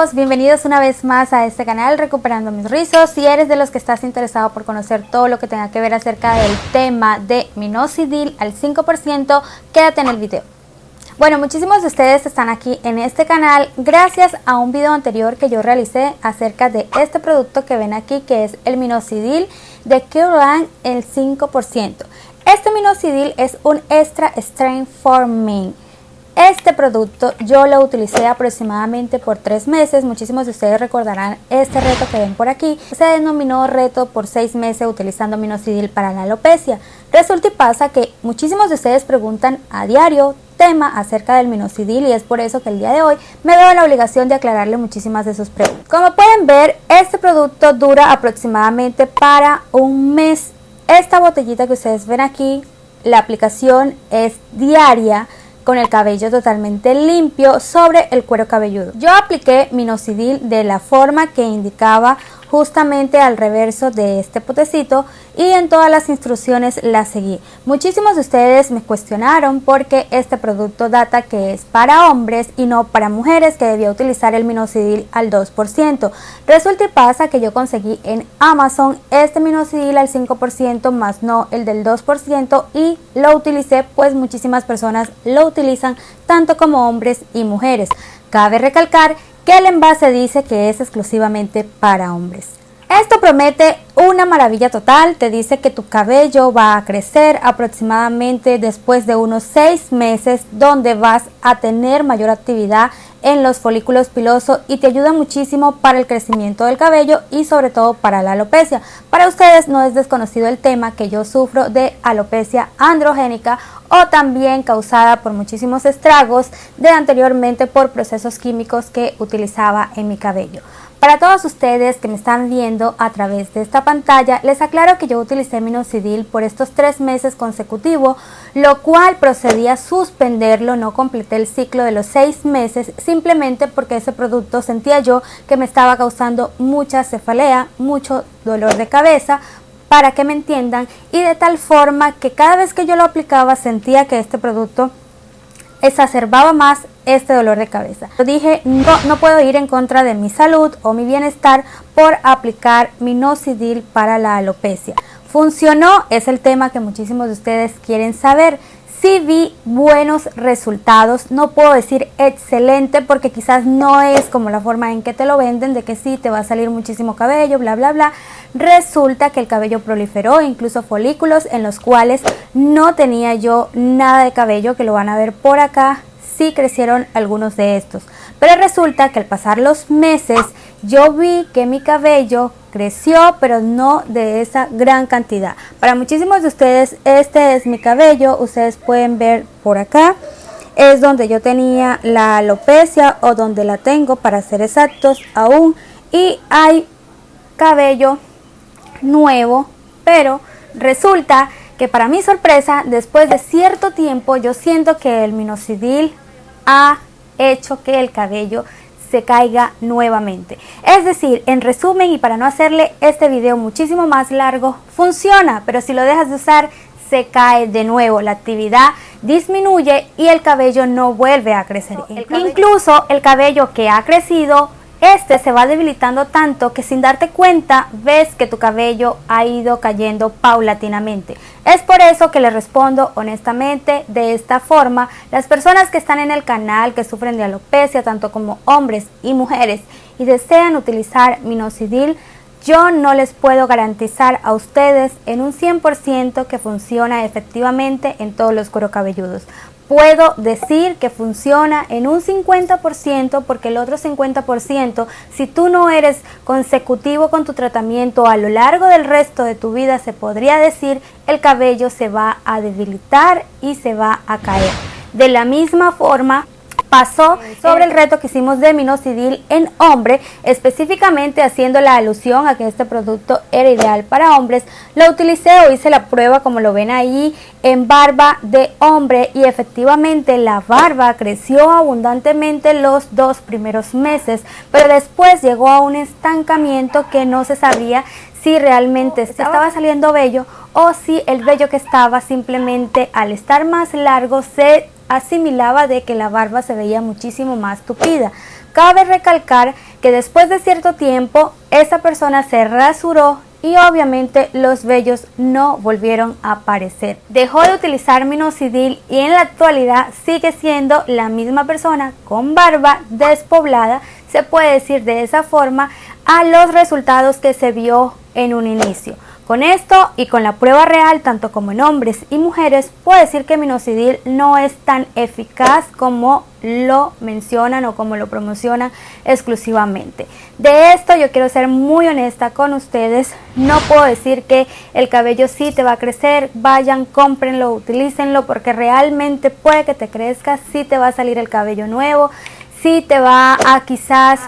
chicos, bienvenidos una vez más a este canal Recuperando Mis Rizos. Si eres de los que estás interesado por conocer todo lo que tenga que ver acerca del tema de minoxidil al 5%, quédate en el video. Bueno, muchísimos de ustedes están aquí en este canal gracias a un video anterior que yo realicé acerca de este producto que ven aquí, que es el minoxidil de Curland, el 5%. Este minoxidil es un extra strength for men. Este producto yo lo utilicé aproximadamente por 3 meses. Muchísimos de ustedes recordarán este reto que ven por aquí. Se denominó reto por 6 meses utilizando minoxidil para la alopecia. Resulta y pasa que muchísimos de ustedes preguntan a diario tema acerca del minoxidil, y es por eso que el día de hoy me veo en la obligación de aclararle muchísimas de sus preguntas. Como pueden ver, este producto dura aproximadamente para un mes. Esta botellita que ustedes ven aquí, la aplicación es diaria, con el cabello totalmente limpio sobre el cuero cabelludo. Yo apliqué minoxidil de la forma que indicaba justamente al reverso de este potecito, y en todas las instrucciones las seguí. Muchísimos de ustedes me cuestionaron porque este producto data que es para hombres y no para mujeres, que debía utilizar el minoxidil al 2%. Resulta y pasa que yo conseguí en Amazon este minoxidil al 5% más no el del 2%, y lo utilicé, pues muchísimas personas lo utilizan tanto como hombres y mujeres. Cabe recalcar que el envase dice que es exclusivamente para hombres. Esto promete una maravilla total. Te dice que tu cabello va a crecer aproximadamente después de unos 6 meses, donde vas a tener mayor actividad en los folículos pilosos, y te ayuda muchísimo para el crecimiento del cabello y sobre todo para la alopecia. Para ustedes no es desconocido el tema que yo sufro de alopecia androgénica, o también causada por muchísimos estragos de anteriormente por procesos químicos que utilizaba en mi cabello. Para todos ustedes que me están viendo a través de esta pantalla, les aclaro que yo utilicé minoxidil por estos 3 meses consecutivos, lo cual procedí a suspenderlo. No completé el ciclo de los 6 meses simplemente porque ese producto sentía yo que me estaba causando mucha cefalea, mucho dolor de cabeza, para que me entiendan, y de tal forma que cada vez que yo lo aplicaba sentía que este producto exacerbaba más este dolor de cabeza. Yo dije, no puedo ir en contra de mi salud o mi bienestar por aplicar minoxidil para la alopecia. ¿Funcionó? Es el tema que muchísimos de ustedes quieren saber. Sí vi buenos resultados, no puedo decir excelente porque quizás no es como la forma en que te lo venden, de que sí te va a salir muchísimo cabello, bla bla bla. Resulta que el cabello proliferó, incluso folículos en los cuales no tenía yo nada de cabello, que lo van a ver por acá. Sí crecieron algunos de estos, pero resulta que al pasar los meses yo vi que mi cabello creció, pero no de esa gran cantidad. Para muchísimos de ustedes este es mi cabello. Ustedes pueden ver por acá, es donde yo tenía la alopecia, o donde la tengo para ser exactos aún, y hay cabello nuevo. Pero resulta que, para mi sorpresa, después de cierto tiempo yo siento que el minoxidil ha hecho que el cabello se caiga nuevamente. Es decir, en resumen, y para no hacerle este video muchísimo más largo, funciona, pero si lo dejas de usar se cae de nuevo, la actividad disminuye y el cabello no vuelve a crecer. Incluso el cabello que ha crecido, se va debilitando tanto que sin darte cuenta ves que tu cabello ha ido cayendo paulatinamente. Es por eso que les respondo honestamente de esta forma. Las personas que están en el canal que sufren de alopecia, tanto como hombres y mujeres, y desean utilizar minoxidil, yo no les puedo garantizar a ustedes en un 100% que funciona efectivamente en todos los cuero cabelludos. Puedo decir que funciona en un 50%, porque el otro 50%, si tú no eres consecutivo con tu tratamiento a lo largo del resto de tu vida, se podría decir, el cabello se va a debilitar y se va a caer. De la misma forma pasó sobre el reto que hicimos de minoxidil en hombre, específicamente haciendo la alusión a que este producto era ideal para hombres. Lo utilicé o hice la prueba, como lo ven ahí, en barba de hombre, y efectivamente la barba creció abundantemente los 2 primeros meses, pero después llegó a un estancamiento que no se sabía si realmente estaba saliendo vello o si el vello que estaba simplemente, al estar más largo, se asimilaba de que la barba se veía muchísimo más tupida. Cabe recalcar que después de cierto tiempo esa persona se rasuró y obviamente los vellos no volvieron a aparecer. Dejó de utilizar minoxidil y en la actualidad sigue siendo la misma persona con barba despoblada, se puede decir de esa forma, a los resultados que se vio en un inicio. Con esto y con la prueba real, tanto como en hombres y mujeres, puedo decir que minoxidil no es tan eficaz como lo mencionan o como lo promocionan exclusivamente. De esto yo quiero ser muy honesta con ustedes. No puedo decir que el cabello sí te va a crecer, vayan, cómprenlo, utilícenlo, porque realmente puede que te crezca, sí te va a salir el cabello nuevo, sí te va a quizás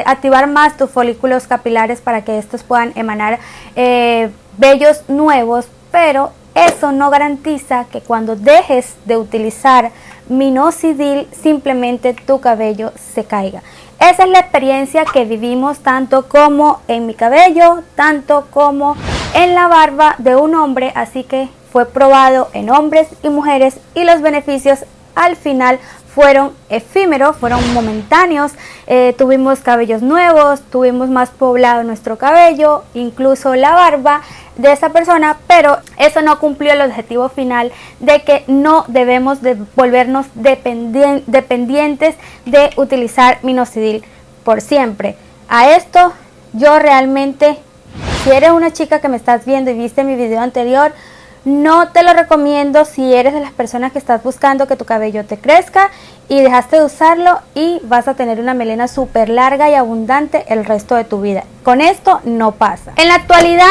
activar más tus folículos capilares para que estos puedan emanar vellos nuevos, pero eso no garantiza que cuando dejes de utilizar minoxidil simplemente tu cabello se caiga. Esa es la experiencia que vivimos tanto como en mi cabello, tanto como en la barba de un hombre, así que fue probado en hombres y mujeres y los beneficios al final fueron efímeros, fueron momentáneos. Tuvimos cabellos nuevos, tuvimos más poblado nuestro cabello, incluso la barba de esa persona, pero eso no cumplió el objetivo final de que no debemos de volvernos dependientes de utilizar minoxidil por siempre. A esto yo realmente, si eres una chica que me estás viendo y viste mi video anterior, no te lo recomiendo si eres de las personas que estás buscando que tu cabello te crezca y dejaste de usarlo y vas a tener una melena súper larga y abundante el resto de tu vida. Con esto no pasa. En la actualidad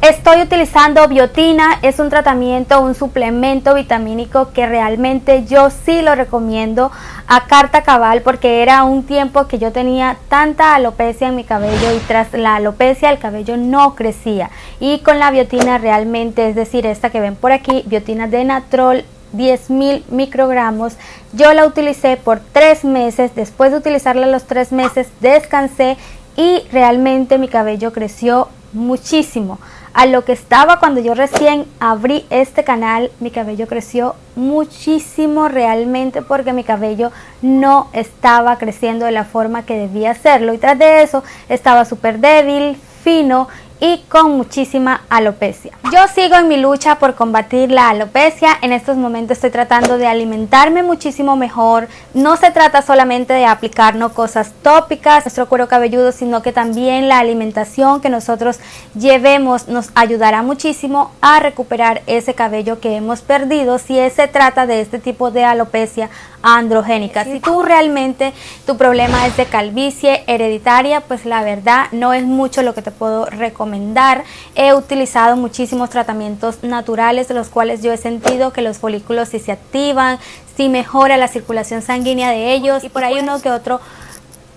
estoy utilizando biotina, es un tratamiento, un suplemento vitamínico que realmente yo sí lo recomiendo a carta cabal, porque era un tiempo que yo tenía tanta alopecia en mi cabello y tras la alopecia el cabello no crecía, y con la biotina realmente, es decir, esta que ven por aquí, biotina de Natrol 10.000 microgramos, yo la utilicé por 3 meses, después de utilizarla los 3 meses descansé y realmente mi cabello creció muchísimo. A lo que estaba cuando yo recién abrí este canal, mi cabello creció muchísimo realmente, porque mi cabello no estaba creciendo de la forma que debía hacerlo y tras de eso estaba súper débil, fino y con muchísima alopecia. Yo sigo en mi lucha por combatir la alopecia. En estos momentos estoy tratando de alimentarme muchísimo mejor. No se trata solamente de aplicarnos cosas tópicas a nuestro cuero cabelludo, sino que también la alimentación que nosotros llevemos nos ayudará muchísimo a recuperar ese cabello que hemos perdido si se trata de este tipo de alopecia androgénica. Si tú realmente tu problema es de calvicie hereditaria, pues la verdad no es mucho lo que te puedo recomendar. He utilizado muchísimos tratamientos naturales de los cuales yo he sentido que los folículos sí se activan, sí mejora la circulación sanguínea de ellos y por ahí uno que otro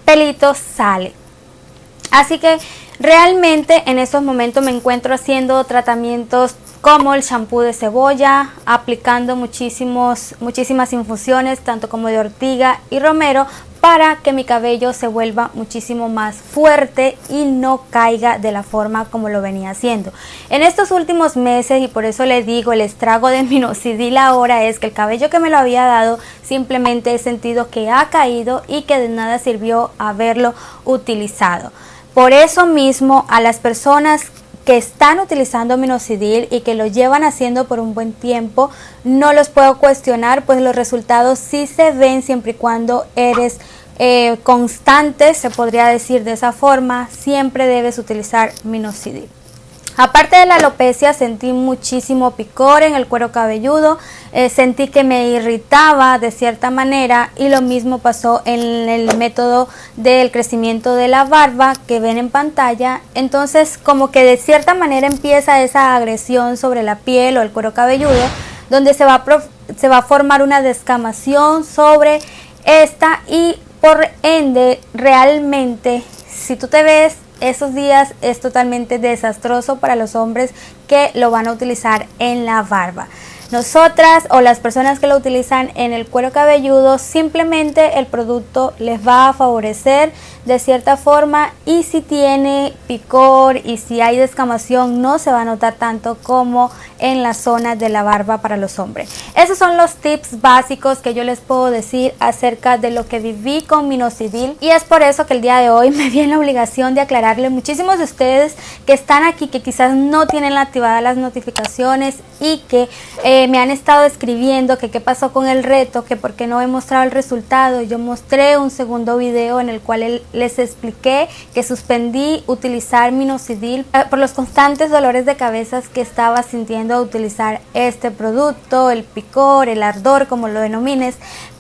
pelito sale. Así que realmente en estos momentos me encuentro haciendo tratamientos como el shampoo de cebolla, aplicando muchísimas infusiones, tanto como de ortiga y romero, para que mi cabello se vuelva muchísimo más fuerte y no caiga de la forma como lo venía haciendo. En estos últimos meses, y por eso les digo, el estrago de minoxidil ahora es que el cabello que me lo había dado, simplemente he sentido que ha caído y que de nada sirvió haberlo utilizado. Por eso mismo, a las personas que están utilizando minoxidil y que lo llevan haciendo por un buen tiempo, no los puedo cuestionar, pues los resultados sí se ven siempre y cuando eres constante, se podría decir de esa forma. Siempre debes utilizar minoxidil. Aparte de la alopecia, sentí muchísimo picor en el cuero cabelludo, sentí que me irritaba de cierta manera, y lo mismo pasó en el método del crecimiento de la barba que ven en pantalla. Entonces, como que de cierta manera empieza esa agresión sobre la piel o el cuero cabelludo, donde se va a formar una descamación sobre esta, y por ende realmente, si tú te ves esos días, es totalmente desastroso para los hombres que lo van a utilizar en la barba. nosotras o las personas que lo utilizan en el cuero cabelludo, simplemente el producto les va a favorecer de cierta forma, y si tiene picor y si hay descamación no se va a notar tanto como en la zona de la barba para los hombres. Esos son los tips básicos que yo les puedo decir acerca de lo que viví con Minoxidil, y es por eso que el día de hoy me vi en la obligación de aclararle a muchísimos de ustedes que están aquí, que quizás no tienen activadas las notificaciones y que me han estado escribiendo que qué pasó con el reto, que por qué no he mostrado el resultado. Yo mostré un segundo video en el cual les expliqué que suspendí utilizar Minoxidil por los constantes dolores de cabeza que estaba sintiendo a utilizar este producto, el picor, el ardor, como lo denomines.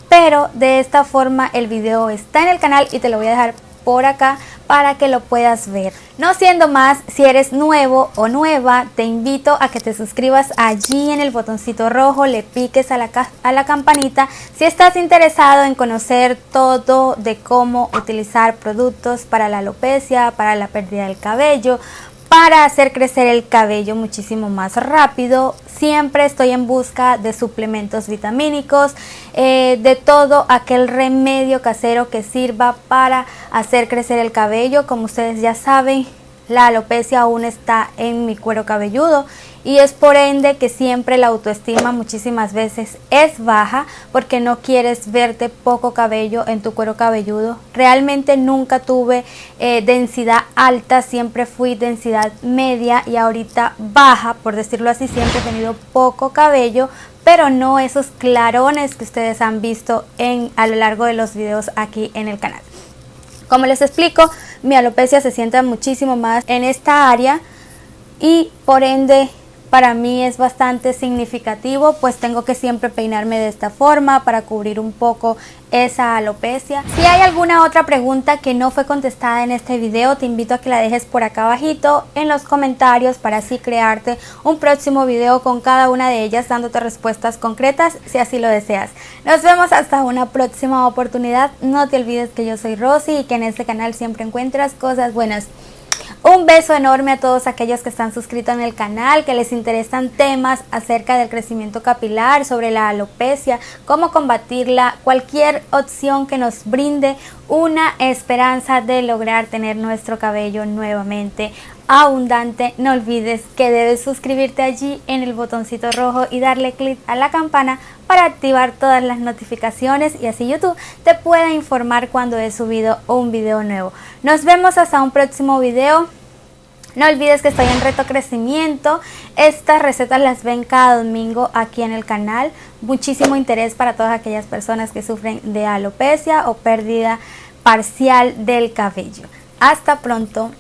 Pero de esta forma el video está en el canal y te lo voy a dejar por acá para que lo puedas ver. No siendo más, si eres nuevo o nueva, te invito a que te suscribas allí en el botoncito rojo, le piques a la campanita si estás interesado en conocer todo de cómo utilizar productos para la alopecia, para la pérdida del cabello, para hacer crecer el cabello muchísimo más rápido. Siempre estoy en busca de suplementos vitamínicos, de todo aquel remedio casero que sirva para hacer crecer el cabello. Como ustedes ya saben, la alopecia aún está en mi cuero cabelludo y es por ende que siempre la autoestima muchísimas veces es baja porque no quieres verte poco cabello en tu cuero cabelludo. Realmente nunca tuve densidad alta, siempre fui densidad media y ahorita baja, por decirlo así. Siempre he tenido poco cabello, pero no esos clarones que ustedes han visto a lo largo de los videos aquí en el canal. Como les explico, mi alopecia se siente muchísimo más en esta área y por ende para mí es bastante significativo, pues tengo que siempre peinarme de esta forma para cubrir un poco esa alopecia. Si hay alguna otra pregunta que no fue contestada en este video, te invito a que la dejes por acá abajito en los comentarios para así crearte un próximo video con cada una de ellas, dándote respuestas concretas si así lo deseas. Nos vemos hasta una próxima oportunidad. No te olvides que yo soy Rosy y que en este canal siempre encuentras cosas buenas. Un beso enorme a todos aquellos que están suscritos en el canal, que les interesan temas acerca del crecimiento capilar, sobre la alopecia, cómo combatirla, cualquier opción que nos brinde una esperanza de lograr tener nuestro cabello nuevamente abundante. No olvides que debes suscribirte allí en el botoncito rojo y darle clic a la campana para activar todas las notificaciones y así YouTube te pueda informar cuando he subido un video nuevo. Nos vemos hasta un próximo video. No olvides que estoy en reto crecimiento. Estas recetas las ven cada domingo aquí en el canal. Muchísimo interés para todas aquellas personas que sufren de alopecia o pérdida parcial del cabello. Hasta pronto.